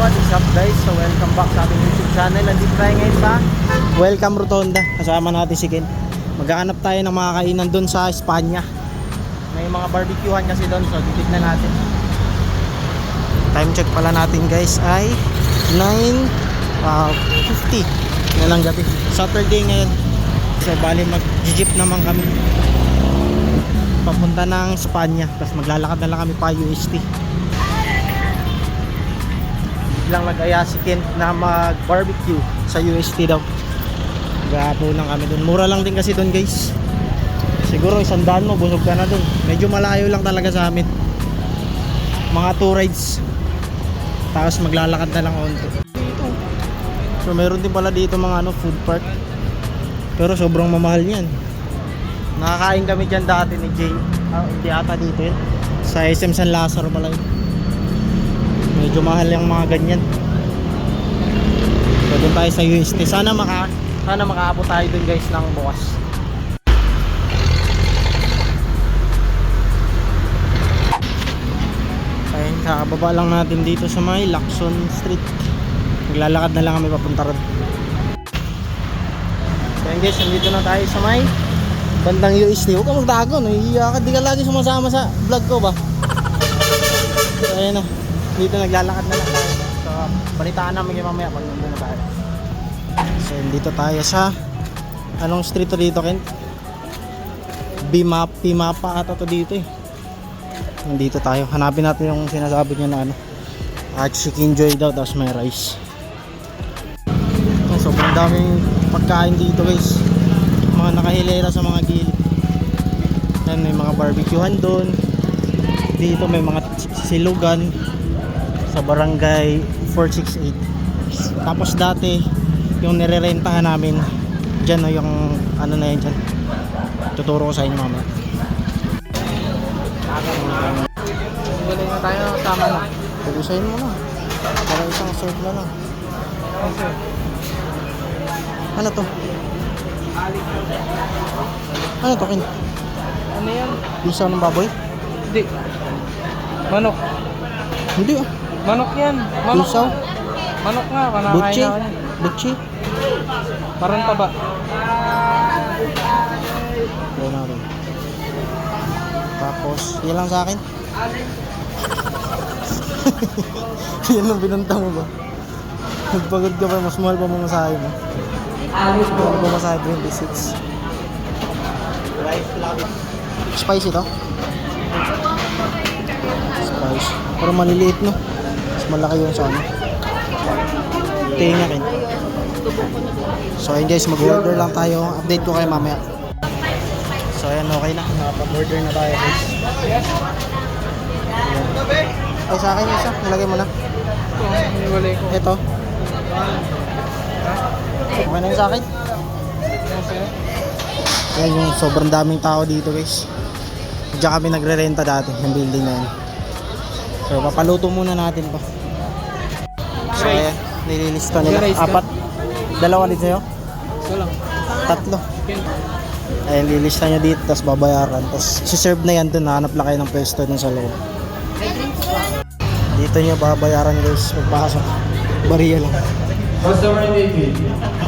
what is up guys? So welcome back sa ating YouTube channel. Nandito tayo ngayon sa Welcome Rotonda. Kasama natin si Ken. Maghahanap tayo ng mga kainan doon sa Espanya. May mga barbecuehan kasi doon, so titignan natin. Time check pala natin guys ay 9:50 na lang gabi. Saturday ngayon. So bali mag-jeep naman kami papunta ng Espanya. Tapos maglalakad na lang kami pa UST. Lang nag-aya si Kent na mag-barbecue sa UST daw. Gapo lang kami dun. Mura lang din kasi dun guys. Siguro 100 mo, busog ka na dun. Medyo malayo lang talaga sa amin. Mga 2 rides. Tapos maglalakad na lang onto. So meron din pala dito mga food park. Pero sobrang mamahal yan. Nakakain kami dyan dati ni Jay. Hindi ata dito yun. Sa SM San Lazaro pala yun. Medyo mahal yung mga ganyan. So doon tayo sa UST. Sana makaabot tayo dun guys ng bukas. Ayun, kakababa lang natin dito sa may Lacson Street. Maglalakad na lang kami papunta ron. Ayun guys, nandito na tayo sa may bandang UST. Huwag ka magtago, nahihiya ka. Di ka lagi sumasama sa vlog ko ba? So ayun na, dito naglalakad na lang tayo. So balitaan namin kayo mamaya pag nandun na tayo. So dito tayo sa anong street to dito, Ken? Pimapa ata to dito eh. Nandito tayo, hanapin natin yung sinasabi niya na chicken joy daw, tapos may rice. Sobrang daming pagkain dito guys. Mga nakahilera sa mga gilid. Yan, may mga barbecuehan doon. Dito may mga silugan sa barangay 468. Tapos dati yung nirerentahan namin dyan, yung ano na yan dyan, tuturo ko sa inyo mamaya. Galing na tayo, tama na. Pag-usayin mo na para isang serve na lang. Okay. Ano to? Ano to, Ken? Ano yan? Bisa ng baboy? Hindi. Manok. Hindi ah. Manok yan. Manok. Isaw? Manok nga. Panakain Butchi? na yan. Butchi? Parang taba. Kaya natin. Tapos, yan lang sa akin. Yan lang binunta mo ba? Nagpagod ka pa, mas mahal pa mamasahe mo. Mas mahal pa mamasahe, 26. Spicy to? Spicy. Pero maliliit no? Mas malaki yung sa ano. Tinga rin. So ayun guys, mag-order lang tayo. Update ko kayo mamaya. So ayan, okay na. Nakapag-order na tayo guys. Ay sa akin isa, nilagay mo na. Hiniwalay ko. Ito. Okay na yun sa akin. Ayan yung sobrang daming tao dito guys. Diyan kami nagre-renta dati yung building na yun. So papaluto muna natin pa. So ayan, nililista nila. 4. Dalawa din sa'yo? Ito lang. 3. Ayan, lilista nyo dito, tapos babayaran. Tapos si-serve na yan dun, nahanap lang kayo ng pwesto dun sa loob. Dito nyo babayaran guys, pagpasok. Bariya lang. Customer Nikki.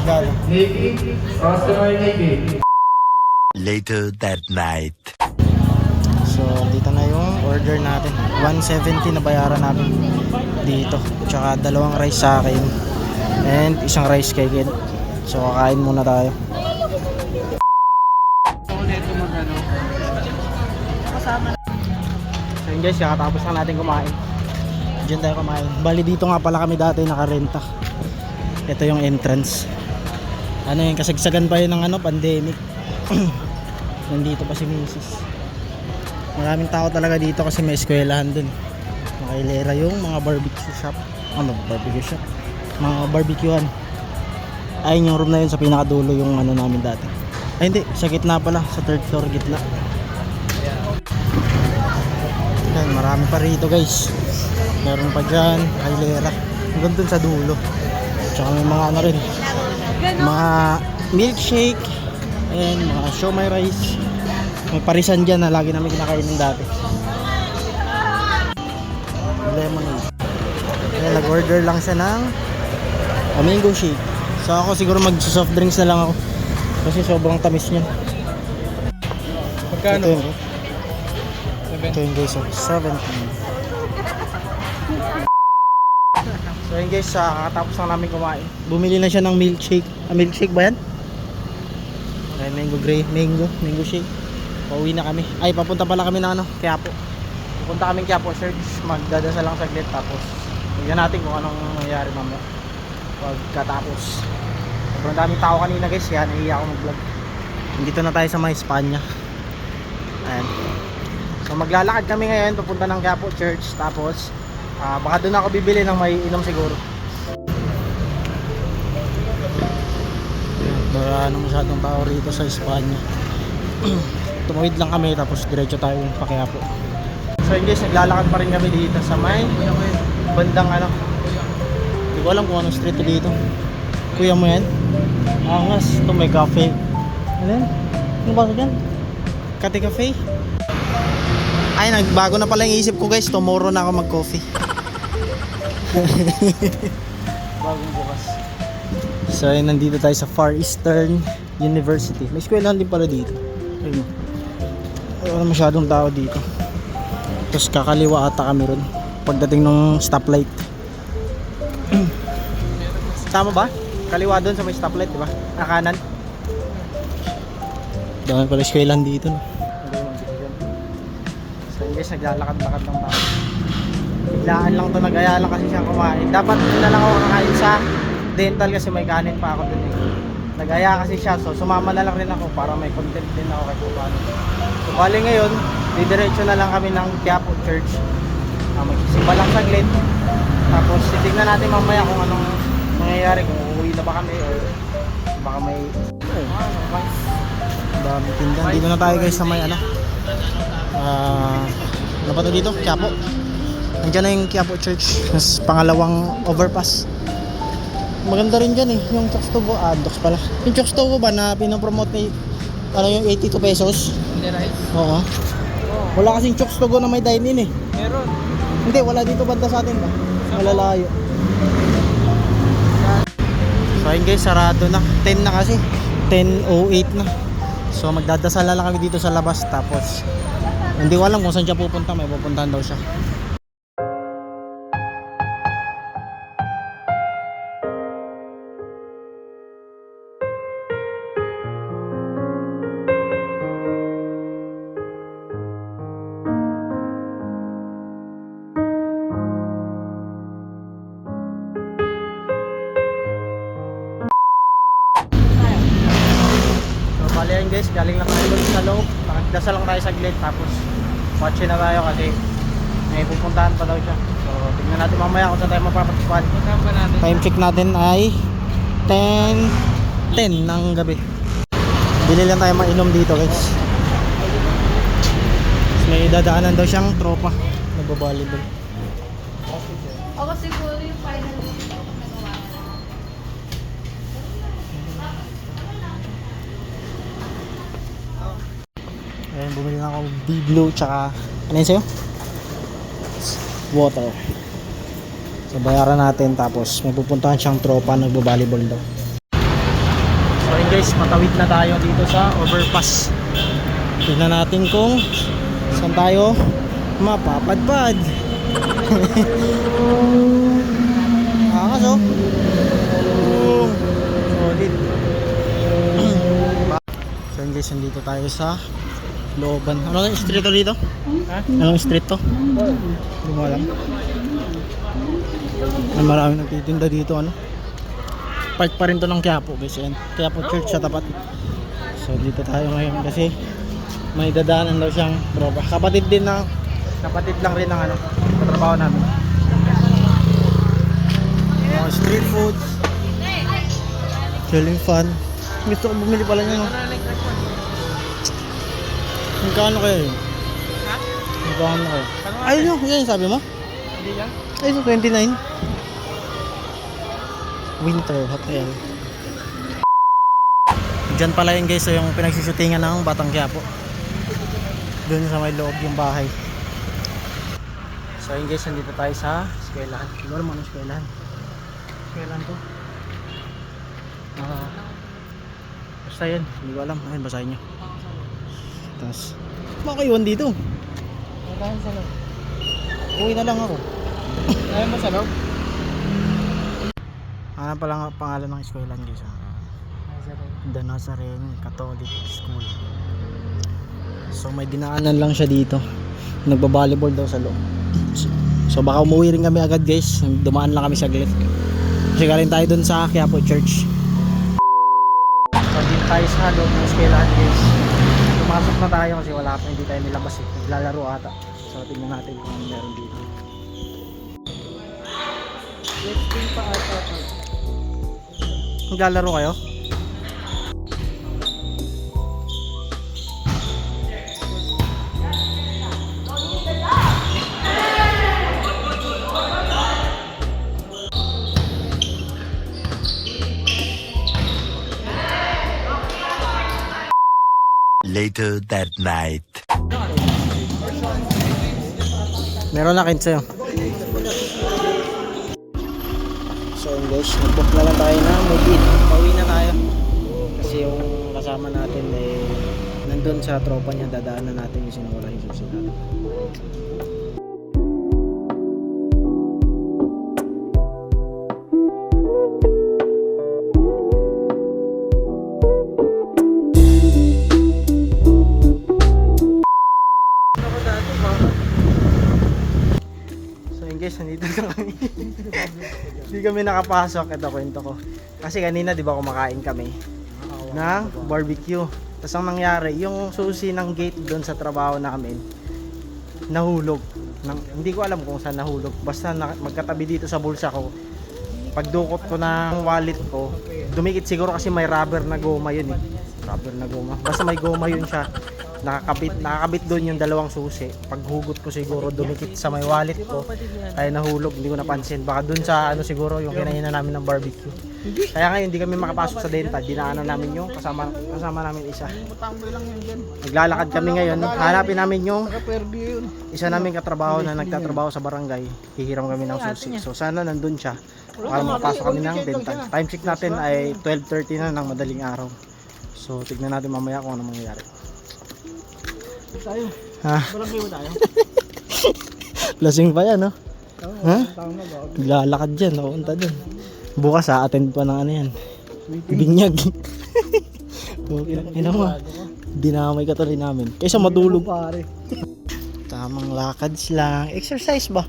Gala. Nikki. Customer Nikki. Later that night. So dito na yung order natin. 170 na bayaran natin dito. Tsaka 2 rice sa akin. And isang rice kay Ken. So kakain muna tayo. Ako dito mag-ano. So yun guys, kakatapos na natin kumain. Diyan tayo kumain. Bali dito nga pala kami dati nakarenta. Ito yung entrance. Ano yung kasagsagan pa yun ng pandemic. Nandito pa si Mrs. Maraming tao talaga dito kasi may eskwelahan dun. Nakailera yung mga barbecue shop. Barbecue shop? Mga barbecuehan. Ayun yung room na yun sa pinakadulo yung namin dati. Ay hindi, sa gitna pala. Sa 3rd floor gitna. Ayan, marami pa rito guys. Meron pa dyan, kailera. Hanggang dun sa dulo. Tsaka may mga rin. Mga milkshake. Ayan, mga siomai rice. May parisan dyan na lagi namin kinakainin dati. Lemonade. Ayan, nag-order lang siya ng mango shake. So ako siguro mag-soft drinks na lang ako. Kasi sobrang tamis niyan. Magkano? Ito yun guys, 17. So yun guys, kakatapos lang namin kumain. Bumili na siya ng milkshake. Milkshake ba yan? Okay, mango shake. Pauwi na kami. Ay, papunta pala kami na Quiapo. Pupunta kami Quiapo Church. Magdadasal lang saglit. Tapos, tignan natin kung anong nangyayari mamaya. Pagkatapos. Sobrang daming tao kanina guys. Kaya nahiya ako mag-vlog. Dito na tayo sa mga Espanya. Ayan. So maglalakad kami ngayon. Papunta ng Quiapo Church. Tapos, baka doon ako bibili ng may inom siguro. Wala masyadong tao rito sa Espanya. Tumawid lang kami tapos diretso tayo pa Quiapo. So yun guys, naglalakad pa rin kami dito sa may bandang hindi ko alam kung anong street dito. Kuya mo yan? Angas, ito may cafe. Ano yan? Ano ba ito dyan? Kati Cafe? Ay, nagbago na pala yung isip ko guys. Tomorrow na ako mag-coffee. Bagong bukas. So ayun, nandito tayo sa Far Eastern University. May eskwelahan din pala dito. Ayun. Wala masyadong tao dito. Tapos kakaliwa ata kami ron pagdating ng stoplight. Tama ba? Kaliwa doon sa may stoplight, di ba? Kanan. Dami pala eskwelahan dito, no? So guys, naglalakad-lakad lang tayo. Biglaan lang to, nag-aya lang kasi siya kumain. Dapat doon na lang ako kakain sa dental kasi may kanin pa ako doon eh. Nag-aya kasi siya, so sumama na lang rin ako para may content din ako kay Kupano. So bali ngayon, didiretso na lang kami ng Quiapo Church. Magsisimba lang saglit. Tapos titignan natin mamaya kung anong mangyayari, kung uuwi na ba kami or baka may dami tindahan. Dito na tayo guys sa may ano pa to dito? Quiapo. Nandiyan na yung Quiapo Church, mas pangalawang overpass. Maganda rin dyan eh, yung Chokstogo, Docs pala. Yung Chokstogo ba na pinopromote ni yung 82 pesos? Hindi rice? Oo. Wala kasing Chokstogo na may dine-in eh. Meron. Hindi, wala dito banda sa atin ba? Malalayo. So ayun guys, sarado na. 10 na kasi. 10:08 na. So magdadasal na lang kami dito sa labas. Tapos, hindi ko alam kung saan siya pupunta. May pupuntahan daw siya. Bali yan guys, galing lang tayo sa loob. Nakagdasal lang tayo saglit. Tapos watch na tayo kasi may pupuntahan pa daw siya. So tignan natin mamaya kung saan tayo mapapagpuan. Time check natin ay 10 ng gabi. Bili lang tayo mainom dito guys. Tapos may dadaanan daw siyang tropa nagbabalibol. Ako siguro yung final week ko nagawa. Ayun, bumili na ako B-Blue tsaka ano yun sa'yo? Water. So bayaran natin tapos may pupuntahan siyang tropa nagbabalibol daw. So ayun guys, matawid na tayo dito sa overpass. Tignan natin kung saan tayo mapapadpad. Angas oh. Solid. So ayun guys, nandito tayo sa looban. Ano yung street to dito? Ha? Anong street to? Hindi mo alam. Ay, maraming nagtitinda dito Park pa rin to ng Quiapo guys. Quiapo Church sa tapat. So dito tayo ngayon kasi may dadaanan daw siyang tropa. Kapatid lang rin ng katrabaho namin. Street food. Chilling fun. Gusto ko bumili pala niya Magkano kaya yun? Ha? Magkano kaya? Ayun yan sabi mo? Hindi yan? Ayun 29. Winter Hotel. Diyan pala yun guys, so yung pinagsushootingan ng Batang Quiapo. Doon sa may loob yung bahay. So yun guys, nandito tayo sa eskwelahan. Siguro mo ano eskwelahan? Eskwelahan to. Basta yan, hindi ko alam. Ayun, basahin nyo. Tapos, makaiwan dito. Makahan sa loob. Uwi na lang ako. Ayaw mo sa loob? Ano pa lang ang pangalan ng eskwelahan guys? The Nazarene Catholic School. So may dinaanan lang siya dito. Nagba-volleyball daw sa loob. So baka umuwi rin kami agad guys. Dumaan lang kami saglit. Kasi galing tayo dun sa Quiapo Church. So dito tayo sa loob ng eskwelahan guys. Pumasok na tayo kasi wala pa, hindi tayo nilabas eh. Naglalaro ata. So tingnan natin kung ano meron dito. Let's think pa ata. Naglalaro kayo? Later that night. Meron na sa'yo. So yun guys, nag-book na lang tayo na movie. Pauwi na tayo. Kasi yung kasama natin eh nandun sa tropa niya, dadaanan natin yung sinawala yung susi natin. Guys, nandito na kami. Hindi kami nakapasok. Ito kwento ko. Kasi kanina, di ba, kumakain kami ng barbecue. Tapos ang nangyari, yung susi ng gate doon sa trabaho namin, nahulog. Hindi ko alam kung saan nahulog. Basta magkatabi dito sa bulsa ko. Pagdukot ko ng wallet ko, dumikit siguro kasi may rubber na goma yun eh. Rubber na goma. Basta may goma yun siya. Nakakabit doon yung dalawang susi. Paghugot ko siguro dumikit sa may wallet ko ay nahulog, hindi ko napansin. Baka doon sa ano siguro yung kinainan namin ng barbecue. Kaya ngayon hindi kami makapasok sa Dental. Dinaanan namin yung kasama namin isa. Naglalakad kami ngayon. Hanapin namin yung isa namin katrabaho na nagtatrabaho sa barangay. Hihiram kami ng susi. So sana nandun siya para makapasok kami ng Dental. Time check natin ay 12:30 na ng madaling araw. So tignan natin mamaya kung ano mangyayari. Tayo. Ha? Barangay mo tayo. Lasing pa yan, no? Ha? Tama ba? Lalakad dyan, nakunta dun. Bukas attend pa ng ano yan. Binyag. Ina mo, dinamay ka tuloy namin. Kaysa madulog. Pare. Tamang lakads lang. Exercise ba?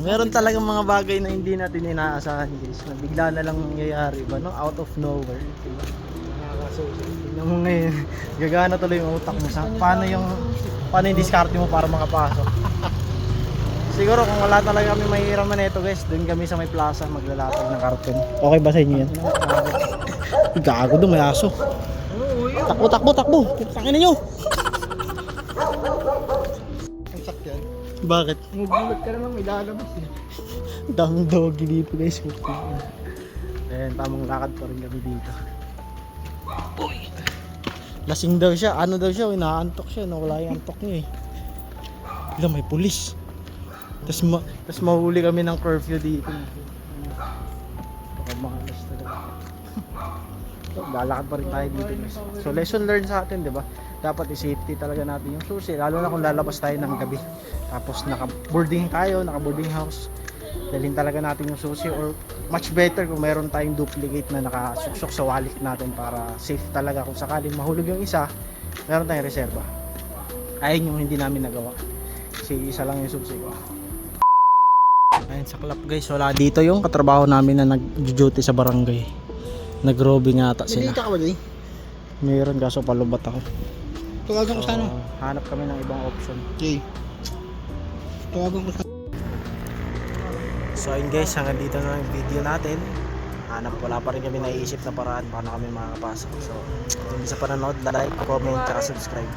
Meron talagang mga bagay na hindi natin inaasahan guys. Na bigla na lang nangyayari ba, no? Out of nowhere. Diba? Tingnan mo ngayon. Gagana tuloy yung utak mo. Paano yung diskarte mo para makapasok? Siguro kung wala talaga kami mahihiraman nito guys, doon kami sa may plaza maglalatag ng karton. Okay ba sa inyo yan? Gago doon, may aso. Takbo. Tangin na nyo. Bakit? Magulat ka naman, may lalabas eh. Daming doggy dito guys. Ayan, tamang lakad pa rin kami dito. Lasing daw siya. Ano daw siya? Inaantok siya. Nawala yung antok niya eh. Bigla may pulis. Tapos mahuli kami ng curfew dito. Baka makalas talaga. So, lalakad pa rin tayo dito guys. So lesson learned sa atin, di ba? Dapat i-safety talaga natin yung susi. Lalo na kung lalabas tayo ng gabi. Tapos naka-boarding tayo, naka-boarding house. Dalhin talaga natin yung susi, or much better kung meron tayong duplicate na nakasuksok sa wallet natin para safe talaga. Kung sakaling mahulog yung isa, meron tayong reserva. Ayun yung hindi namin nagawa. Kasi isa lang yung susi ko. Ayun sa club guys, wala dito yung katrabaho namin na nag-duty sa barangay. Nag-robing ata sila. Dito ka ba din? Meron, kaso palubat ako. Tawagan ko sana. Hanap kami ng ibang option. Okay. Tawagan ko sana. So ayun guys, hanggang dito na ang video natin. Wala pa rin kami naiisip na paraan paano kami makakapasok. So, kung sa panonood, like, comment, at subscribe.